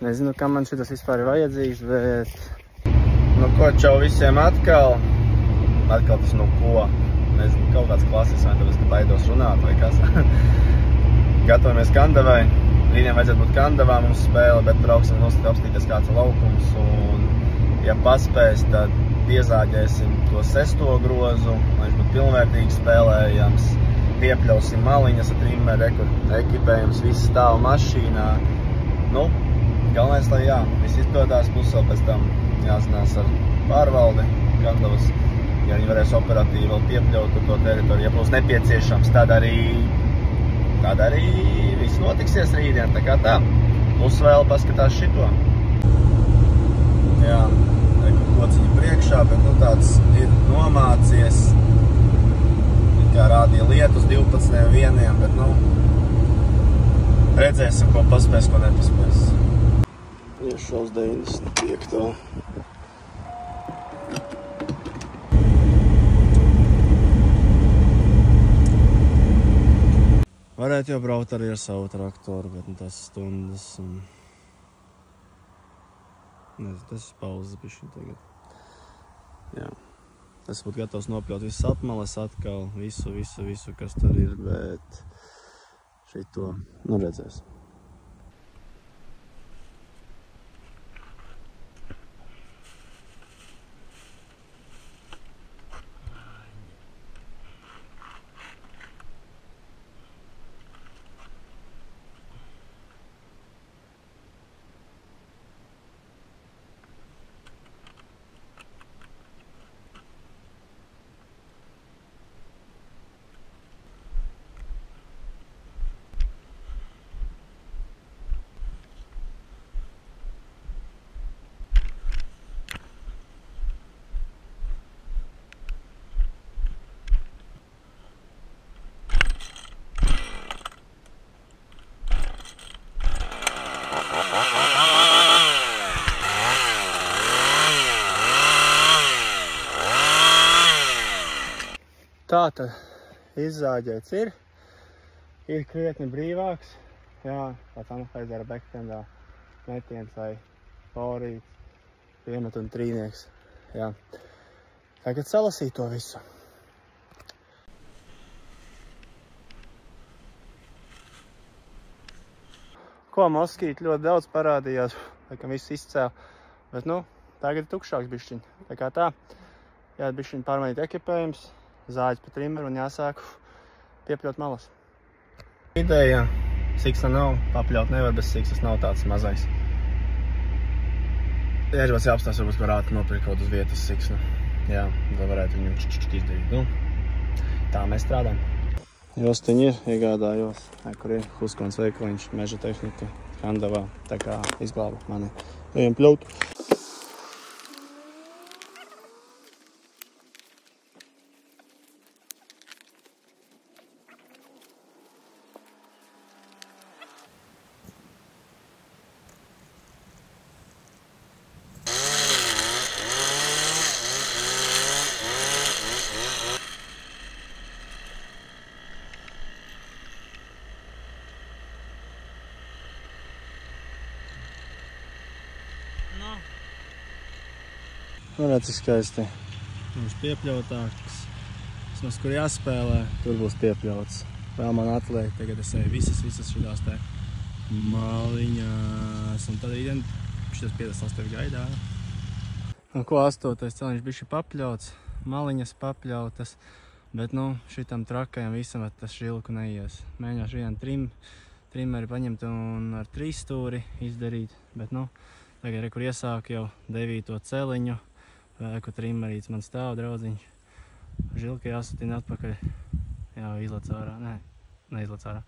Nezinu, kam man šitas vispār ir vajadzīgs, bet... Nu ko, čau visiem atkal. Atkal tas nu ko. Nezinu, kaut kāds klases, vai tāpēc, ka baidos runāt, vai kas. Gatavamies Kandavai. Rītdien vajadzētu būt Kandavā mums spēle, bet brauksim nost apstīties kāds laukums. Un, ja paspēs, tad piezāģēsim to 6. grozu, lai viņš būtu pilnvērtīgi spēlējams. Piepļausim maliņas ar trimmeru, ekipējums, viss stāv mašīnā. Nu, galvenais, lai jā, viss izdodās, plus vēl pēc tam jāzinās ar pārvaldi Kandavas. Ja viņi varēs operatīvi vēl piepļaut to teritoriju, ja būs nepieciešams, tad arī viss notiksies rītdien, tā kā tā. Plus vēl paskatās šito. Jā, kociņi priekšā, bet nu tāds ir nomācies. Kā rādīja lietus 12.1, bet nu, redzēsim, ko paspēs, ko nepaspēs. Iešu uz 95. Varētu jau braukt arī ar savu traktoru, bet nu, tas stundas un... Nezinu, tas ir pauzes bišķi tagad. Jā. Es būtu gatavs nopļaut visas apmales atkal, visu, kas tur ir, bet šito, nu redzēs. Tātad izzāģēts ir krietni brīvāks, jā, tāds Anafeizera bektendā metiens vai favorīts, piemet un trīnieks, jā. Tagad salasīt to visu. Ko moskīti ļoti daudz parādījās, laikam viss izcēl, bet nu, tagad ir tukšāks bišķiņ, tā kā tā, jāiet bišķiņ pārmainīt ekipējums, zāģis pa trimmeru un jāsāk piepļaut malas. Ideja, siksa nav, papļaut nevar bez siksas, nav tāds mazais. Iežbās jāapstās, varbūt varētu nopirkt kaut uz vietas siksnu. Jā, tad varētu viņu izdarīt. Nu, tā mēs strādājam. Jostiņi ir, iegādājos, kur ir Huskons veikaliņš, meža tehnika, Kandavā, tā kā izglāba mani. Ejam pļaut. Nu, redz, skaisti. Mums piepļautāks. Vismaz, kur jāspēlē, tur būs piepļauts. Vēl man atliek, tagad es eju visas šitās te maliņās. Un tad rītdien šitas 58 tevi gaidā. Nu, ko 8. celiņš bišķi papļauts, maliņas papļautas. Bet, nu, šitam trakajam visam tas šilku neies. Mēģināšu rītdien trimmeri paņemt un ar 3 stūri izdarīt. Bet, nu, tagad kur iesāk jau 9. celiņu. Vēku trimmerīts man stāv draudziņš. Žilka jāsatina atpakaļ. Jā, izlec ārā. Nē, neizlec ārā.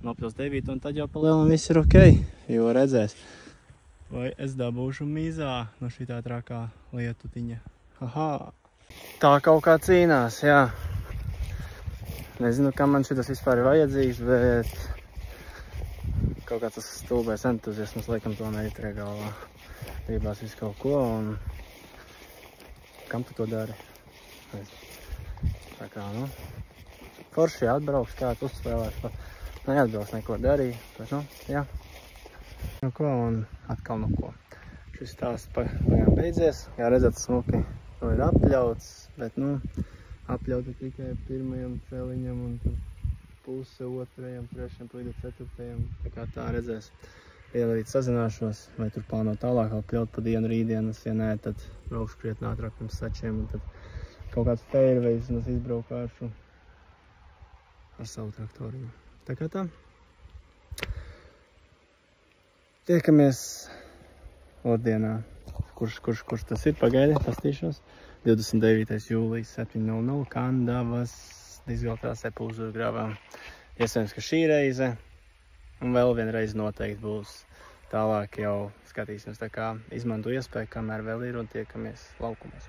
Nopļaus 9 un tad jau pa lielam viss ir ok. Jo redzēs, vai es dabūšu mizā no šitā trakā lietutiņa. Aha. Tā kaut kā cīnās, jā. Nezinu, kam man šitas vispār ir vajadzīgs, bet kaut kā tas stulbais entuziasms laikam to neitrie galvā. Gribās visu kaut ko un kam tu to dari? Tā kā, nu, forši atbrauks, kāds uzspēlēs, pat neatbrauks neko darīt, bet, nu, jā. Nu ko, un atkal nu ko. Šis stāsts pagājām beidzies. Jā, redzat, smuki nu ir apļauts, bet, nu, apļauta tikai pirmajam celiņam un puse otrajam, trešajam, līdz ceturtajam. Tā kā tā redzēs. Rīt sazināšos, vai tur plāno tālāk apļaut pa dienu rītdienas. Ja nē, tad braukšu krietni ātrāk pirms sačiem un tad kaut kāds fairways un es izbraukāšu ar savu traktoriņu. Tā kā tā. Tiekamies otdienā. Kurš tas ir? Pagaidi, pastīšos. 29. jūlijas 7:00 Kandavas izvilktās Pulzurgravā. Iespējams, ka šī reize un vēl vienreiz noteikti būs. Tālāk jau skatīsimies, tā kā izmanto iespēju, kamēr vēl ir un tiekamies laukumos.